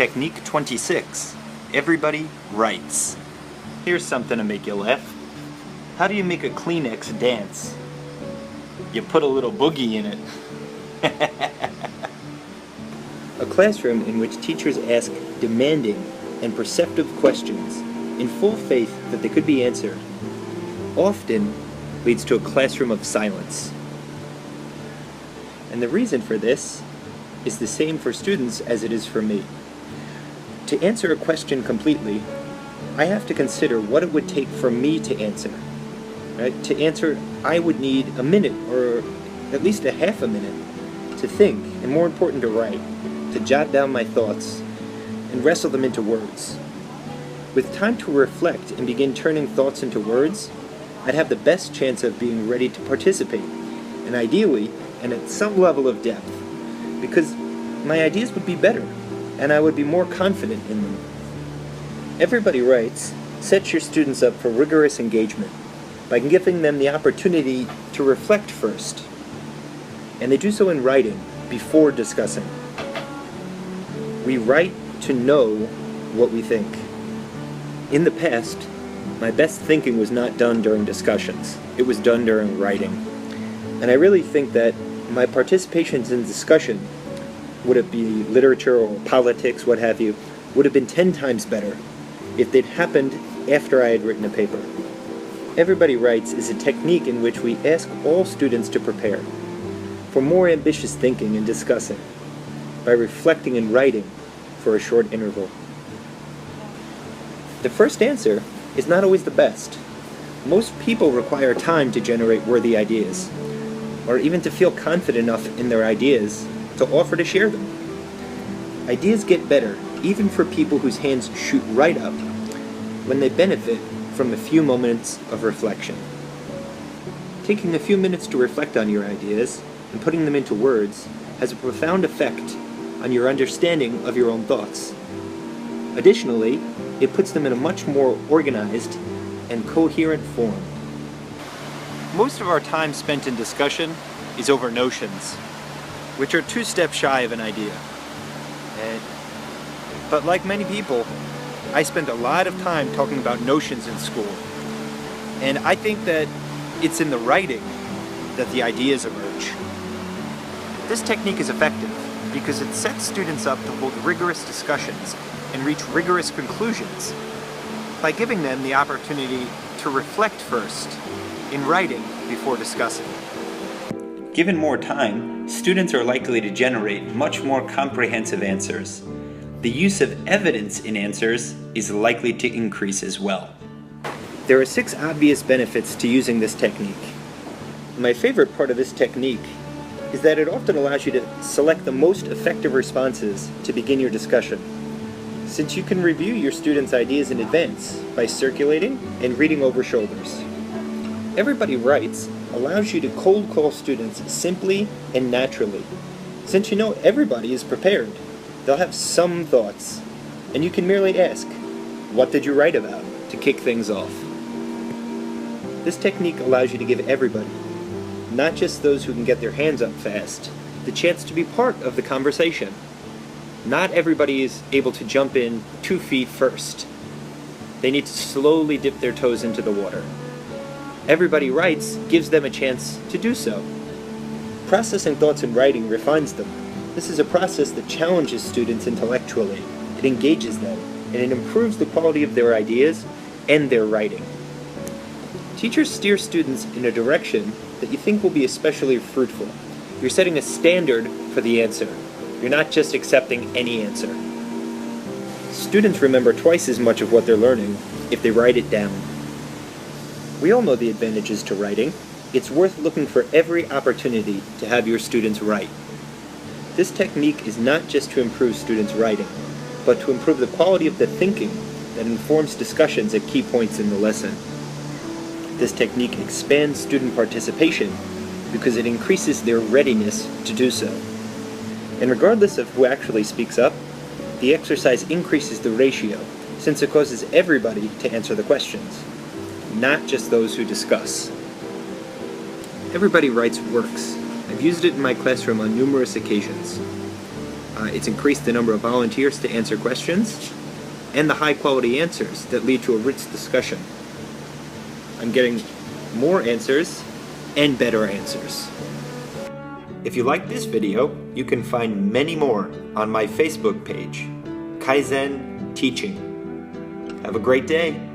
Technique 26. Everybody writes. Here's something to make you laugh. How do you make a Kleenex dance? You put a little boogie in it. A classroom in which teachers ask demanding and perceptive questions in full faith that they could be answered often leads to a classroom of silence. And the reason for this is the same for students as it is for me. To answer a question completely, I have to consider what it would take for me to answer. Right? To answer, I would need a minute or at least a half a minute to think, and more important, to write, to jot down my thoughts and wrestle them into words. With time to reflect and begin turning thoughts into words, I'd have the best chance of being ready to participate, and ideally, and at some level of depth, because my ideas would be better, and I would be more confident in them. Everybody Writes sets your students up for rigorous engagement by giving them the opportunity to reflect first, and they do so in writing before discussing. We write to know what we think. In the past, my best thinking was not done during discussions. It was done during writing. And I really think that my participations in discussion, would it be literature or politics, what have you, would have been 10 times better if they'd happened after I had written a paper. Everybody Writes is a technique in which we ask all students to prepare for more ambitious thinking and discussing by reflecting and writing for a short interval. The first answer is not always the best. Most people require time to generate worthy ideas, or even to feel confident enough in their ideas to offer to share them. Ideas get better, even for people whose hands shoot right up, when they benefit from a few moments of reflection. Taking a few minutes to reflect on your ideas and putting them into words has a profound effect on your understanding of your own thoughts. Additionally, it puts them in a much more organized and coherent form. Most of our time spent in discussion is over notions, which are 2 steps shy of an idea. But like many people, I spent a lot of time talking about notions in school. And I think that it's in the writing that the ideas emerge. This technique is effective because it sets students up to hold rigorous discussions and reach rigorous conclusions by giving them the opportunity to reflect first in writing before discussing. Given more time, students are likely to generate much more comprehensive answers. The use of evidence in answers is likely to increase as well. There are 6 obvious benefits to using this technique. My favorite part of this technique is that it often allows you to select the most effective responses to begin your discussion, since you can review your students' ideas in advance by circulating and reading over shoulders. Everybody Writes allows you to cold call students simply and naturally. Since you know everybody is prepared, they'll have some thoughts, and you can merely ask, "What did you write about?" to kick things off. This technique allows you to give everybody, not just those who can get their hands up fast, the chance to be part of the conversation. Not everybody is able to jump in 2 feet first. They need to slowly dip their toes into the water. Everybody Writes gives them a chance to do so. Processing thoughts in writing refines them. This is a process that challenges students intellectually. It engages them, and it improves the quality of their ideas and their writing. Teachers steer students in a direction that you think will be especially fruitful. You're setting a standard for the answer. You're not just accepting any answer. Students remember twice as much of what they're learning if they write it down. We all know the advantages to writing. It's worth looking for every opportunity to have your students write. This technique is not just to improve students' writing, but to improve the quality of the thinking that informs discussions at key points in the lesson. This technique expands student participation because it increases their readiness to do so. And regardless of who actually speaks up, the exercise increases the ratio, since it causes everybody to answer the questions, not just those who discuss. Everybody Writes works. I've used it in my classroom on numerous occasions. It's increased the number of volunteers to answer questions and the high quality answers that lead to a rich discussion. I'm getting more answers and better answers. If you like this video, you can find many more on my Facebook page, Kaizen Teaching. Have a great day.